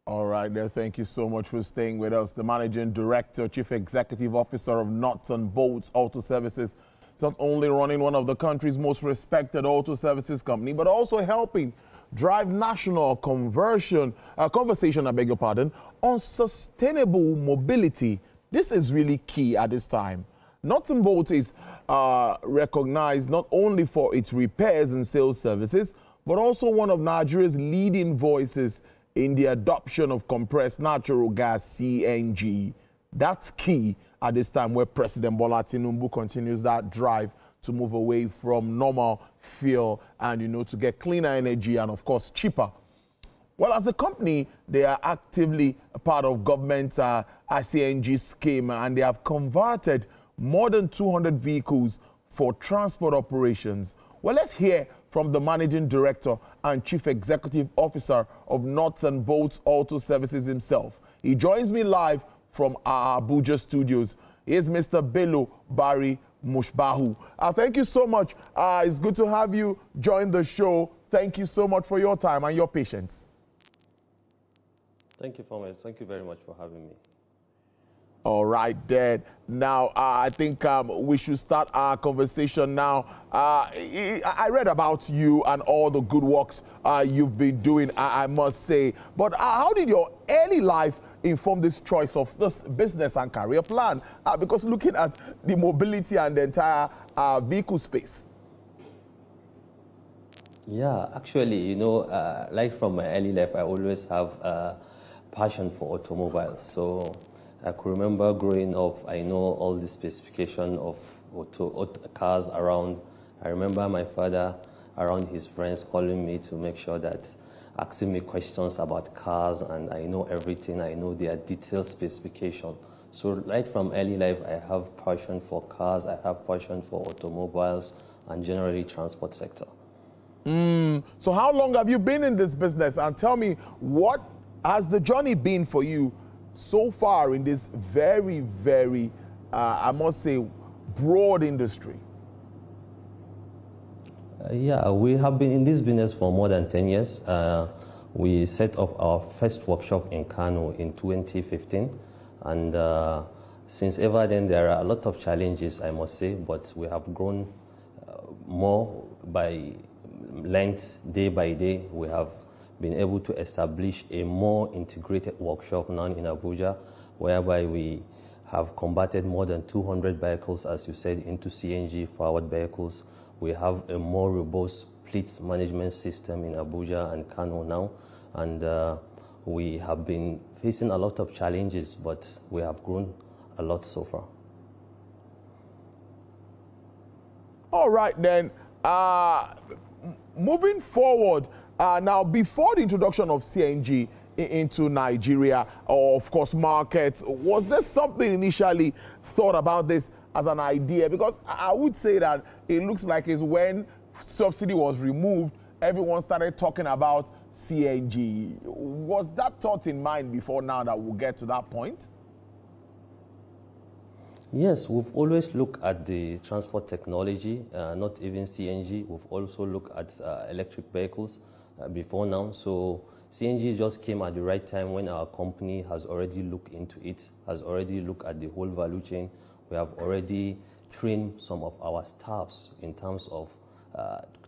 All right, there. Thank you so much for staying with us. The Managing Director, Chief Executive Officer of Nuts and Bolts Auto Services, is not only running one of the country's most respected auto services company, but also helping drive national conversation, I beg your pardon, on sustainable mobility. This is really key at this time. Nuts and Bolts is recognized not only for its repairs and sales services, but also one of Nigeria's leading voices in the adoption of compressed natural gas, CNG. That's key at this time where President Bola Tinubu continues that drive to move away from normal fuel and, to get cleaner energy and, of course, cheaper. Well, as a company, they are actively a part of government's CNG scheme, and they have converted more than 200 vehicles for transport operations. Well, let's hear from the Managing Director and Chief Executive Officer of Nuts and Bolts Auto Services himself. He joins me live from our Abuja studios. Here's Mr. Bello Bari Musbahu. Thank you so much. It's good to have you join the show. Thank you so much for your time and your patience. Thank you, Thomas. Thank you very much for having me. All right, Dad. Now, I think we should start our conversation now. I read about you and all the good works you've been doing, I must say. But how did your early life inform this choice of this business and career plan? Because looking at the mobility and the entire vehicle space. Yeah, actually, like from my early life, I always have a passion for automobiles. So I could remember growing up, I know all the specification of auto cars around. I remember my father around his friends calling me to make sure that asking me questions about cars, and I know everything. I know their detailed specification. So right from early life, I have passion for cars. I have passion for automobiles and generally transport sector. So how long have you been in this business? And tell me, what has the journey been for you so far in this very, very, I must say, broad industry? Yeah, we have been in this business for more than 10 years. We set up our first workshop in Kano in 2015. And since ever then, there are a lot of challenges, I must say, but we have grown more by length, day by day. We have been able to establish a more integrated workshop now in Abuja, whereby we have converted more than 200 vehicles, as you said, into CNG-powered vehicles. We have a more robust fleet management system in Abuja and Kano now, and we have been facing a lot of challenges, but we have grown a lot so far. All right, then. Moving forward, now, before the introduction of CNG into Nigeria, or of course markets, was there something initially thought about this as an idea? Because I would say that it looks like it's when subsidy was removed, everyone started talking about CNG. Was that thought in mind before now that we'll get to that point? Yes, we've always looked at the transport technology, not even CNG. We've also looked at electric vehicles before now. So CNG just came at the right time when our company has already looked into it, has already looked at the whole value chain. We have already trained some of our staffs in terms of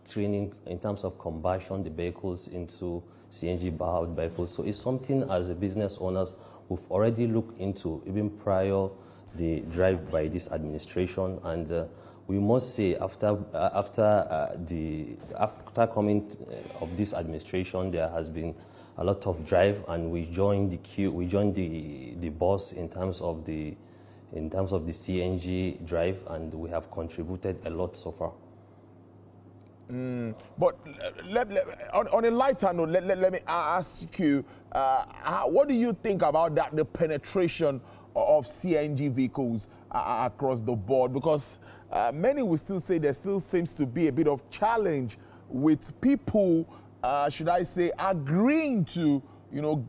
training, in terms of conversion the vehicles into CNG-powered vehicles. So it's something as a business owners we've already looked into even prior the drive by this administration, and we must say after coming of this administration, there has been a lot of drive, and we joined the queue. We joined the bus in terms of the CNG drive, and we have contributed a lot so far. But on a lighter note, let me ask you, what do you think about that, the penetration of CNG vehicles across the board? Because many will still say there still seems to be a bit of challenge with people, should I say, agreeing to,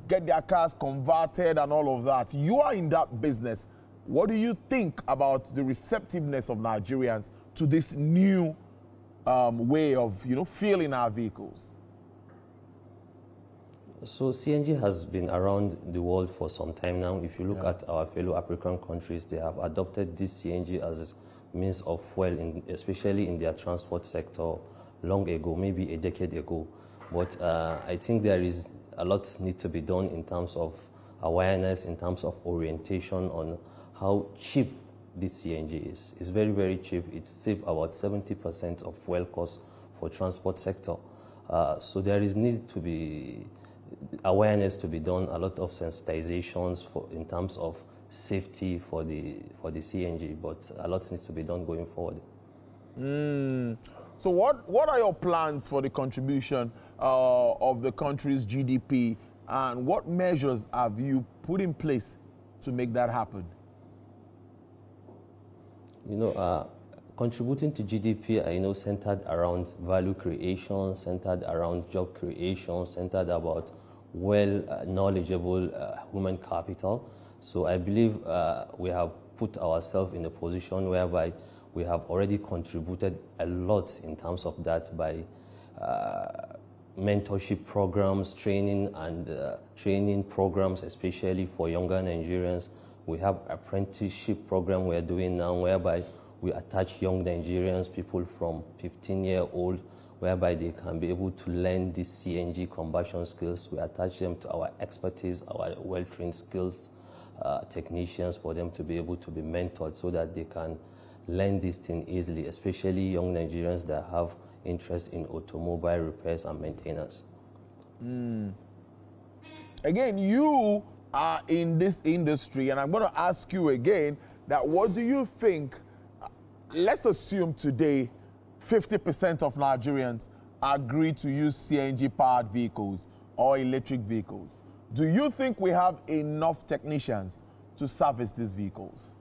get their cars converted and all of that. You are in that business. What do you think about the receptiveness of Nigerians to this new way of, fueling our vehicles? So CNG has been around the world for some time now. If you look at our fellow African countries, they have adopted this CNG as a means of fuel, especially in their transport sector long ago, maybe a decade ago. But I think there is a lot need to be done in terms of awareness, in terms of orientation on how cheap this CNG is. It's very, very cheap. It saves about 70% of fuel costs for transport sector. So there is need to be awareness to be done, a lot of sensitizations in terms of safety for the CNG, but a lot needs to be done going forward. So what are your plans for the contribution of the country's GDP, and what measures have you put in place to make that happen? You know, contributing to GDP, I know, centered around value creation, centered around job creation, centered about knowledgeable human capital. So I believe we have put ourselves in a position whereby we have already contributed a lot in terms of that by mentorship programs, training programs, especially for younger Nigerians. We have apprenticeship program we are doing now, whereby we attach young Nigerians, people from 15-year-old, whereby they can be able to learn these CNG combustion skills. We attach them to our expertise, our well-trained skills technicians, for them to be able to be mentored so that they can learn this thing easily, especially young Nigerians that have interest in automobile repairs and maintenance. Again, you are in this industry, and I'm going to ask you again that what do you think, let's assume today 50% of Nigerians agree to use CNG-powered vehicles or electric vehicles. Do you think we have enough technicians to service these vehicles?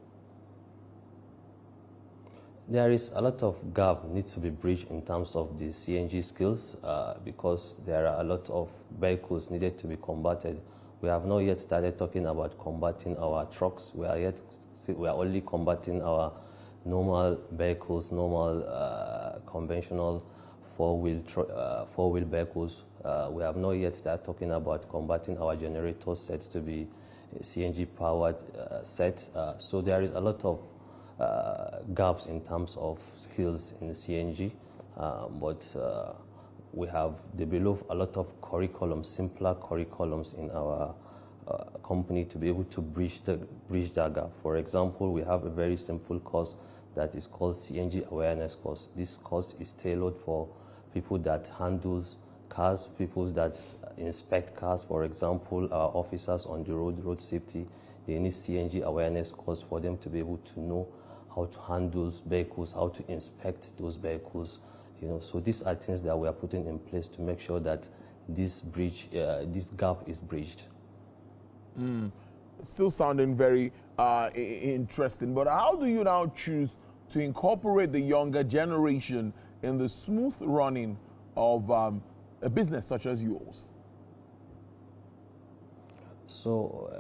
There is a lot of gap needs to be bridged in terms of the CNG skills because there are a lot of vehicles needed to be converted. We have not yet started talking about converting our trucks. We are only converting our normal vehicles, normal conventional four-wheel vehicles. We have not yet started talking about converting our generator sets to be CNG-powered sets. So there is a lot of gaps in terms of skills in CNG, but we have developed a lot of curriculums, simpler curriculums in our company to be able to bridge that gap. For example, we have a very simple course that is called CNG Awareness Course. This course is tailored for people that handles cars, people that inspect cars. For example, our officers on the road safety, they need CNG Awareness Course for them to be able to know how to handle vehicles, how to inspect those vehicles. You know, so these are things that we are putting in place to make sure that this gap is bridged. Still sounding very interesting, but how do you now choose to incorporate the younger generation in the smooth running of a business such as yours? So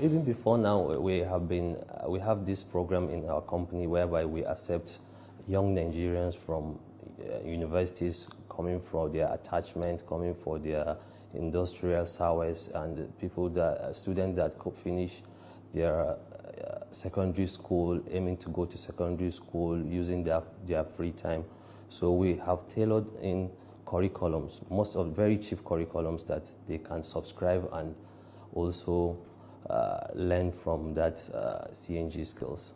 even before now, we have this program in our company whereby we accept young Nigerians from universities coming for their attachment, coming for their industrial service, and students that could finish their secondary school, aiming to go to secondary school using their free time. So we have tailored in curriculums, most of very cheap curriculums that they can subscribe and also learn from that CNG skills.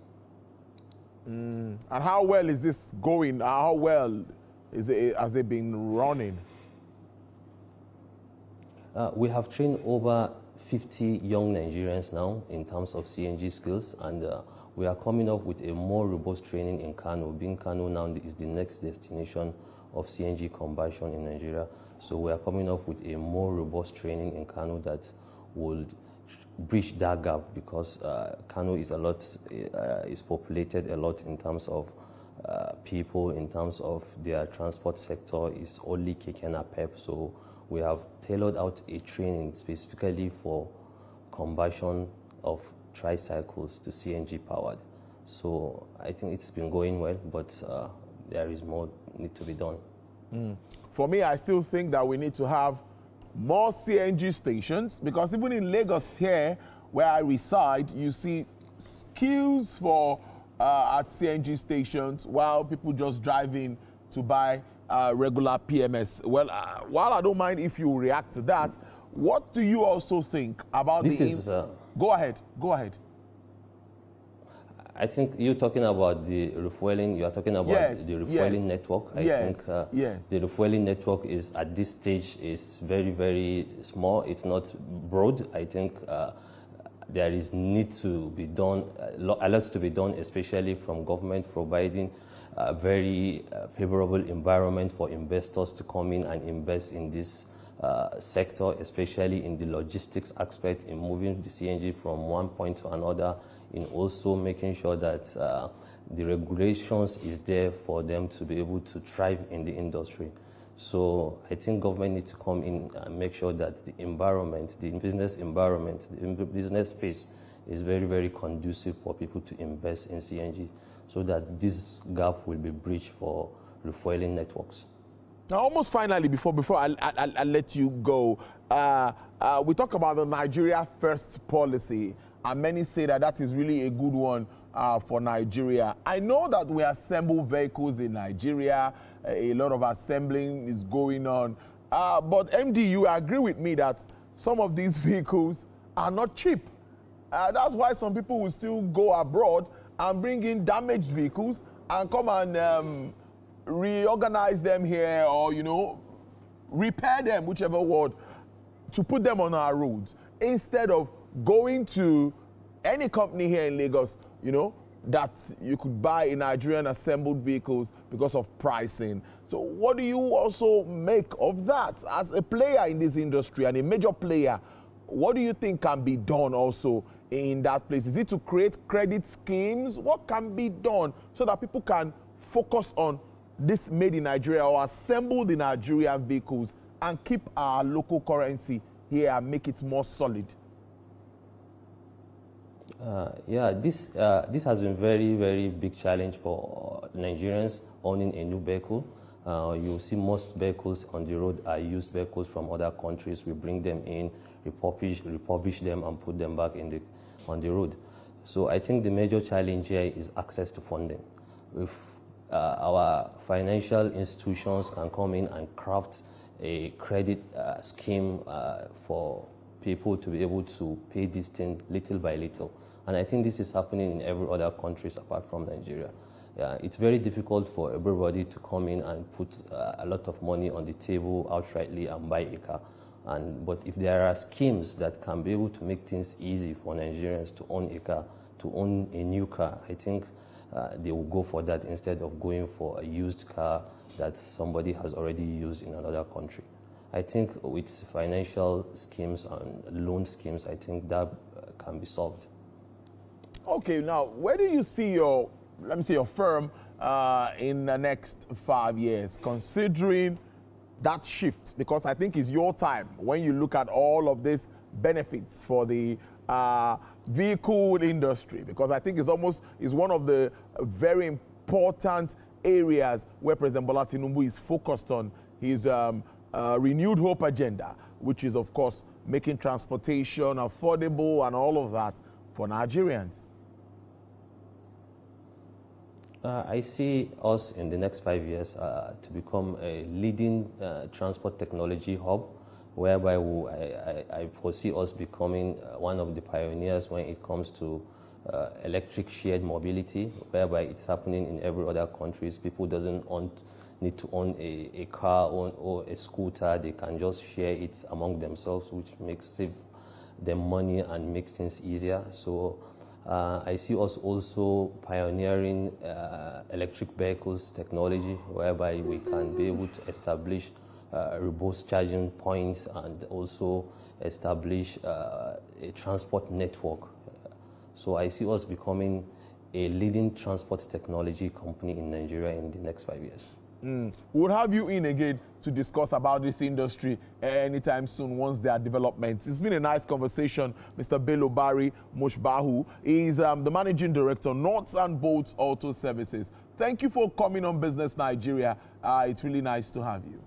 And how well is this going? How well has it been running? We have trained over 50 young Nigerians now in terms of CNG skills, and we are coming up with a more robust training in Kano. Being Kano now is the next destination of CNG combustion in Nigeria. So we are coming up with a more robust training in Kano that will bridge that gap, because Kano is populated a lot in terms of people, in terms of their transport sector is only keke napep. So we have tailored out a training specifically for combustion of tricycles to CNG powered. So I think it's been going well, but there is more need to be done. For me, I still think that we need to have more CNG stations, because even in Lagos here, where I reside, you see queues for at CNG stations while people just drive in to buy regular PMS. Well, while I don't mind if you react to that, what do you also think about this Go ahead. I think you're talking about the refueling. You are talking about the refueling network. I think the refueling network is at this stage is very, very small. It's not broad. I think there is need to be done, a lot to be done, especially from government providing a very favorable environment for investors to come in and invest in this sector, especially in the logistics aspect, in moving the CNG from one point to another, in also making sure that the regulations is there for them to be able to thrive in the industry. So I think government needs to come in and make sure that the environment, the business environment, the business space is very, very conducive for people to invest in CNG, so that this gap will be bridged for refueling networks. Now, almost finally, before I let you go, we talk about the Nigeria First policy, and many say that that is really a good one for Nigeria. I know that we assemble vehicles in Nigeria. A lot of assembling is going on. But MD, you agree with me that some of these vehicles are not cheap. That's why some people will still go abroad and bring in damaged vehicles and come and reorganize them here, or, you know, repair them, whichever word, to put them on our roads, instead of going to any company here in Lagos, you know, that you could buy in Nigerian assembled vehicles because of pricing. So what do you also make of that as a player in this industry and a major player? What do you think can be done also in that place? Is it to create credit schemes? What can be done so that people can focus on this made in Nigeria or assembled in Nigerian vehicles and keep our local currency here and make it more solid? This has been very, very big challenge for Nigerians owning a new vehicle. You see most vehicles on the road are used vehicles from other countries. We bring them in, refurbish them, and put them back on the road. So I think the major challenge here is access to funding. If our financial institutions can come in and craft a credit scheme for people to be able to pay this thing little by little. And I think this is happening in every other countries apart from Nigeria. It's very difficult for everybody to come in and put a lot of money on the table outrightly and buy a car. But if there are schemes that can be able to make things easy for Nigerians to own a car, to own a new car, I think they will go for that instead of going for a used car that somebody has already used in another country. I think with financial schemes and loan schemes, I think that can be solved. Okay, now, where do you see your, let me say, your firm in the next 5 years, considering that shift? Because I think it's your time when you look at all of these benefits for the vehicle industry, because I think it's one of the very important areas where President Bola Tinubu is focused on his renewed hope agenda, which is, of course, making transportation affordable and all of that for Nigerians. I see us in the next 5 years to become a leading transport technology hub, whereby I foresee us becoming one of the pioneers when it comes to electric shared mobility, whereby it's happening in every other countries. People doesn't need to own a car or a scooter. They can just share it among themselves, which save them money and makes things easier. So I see us also pioneering electric vehicles technology, whereby we can be able to establish robust charging points and also establish a transport network. So I see us becoming a leading transport technology company in Nigeria in the next 5 years. We'll have you in again to discuss about this industry anytime soon once there are developments. It's been a nice conversation. Mr. Bello Bari Musbahu is the Managing Director, Nuts and Bolts Auto Services. Thank you for coming on Business Nigeria. It's really nice to have you.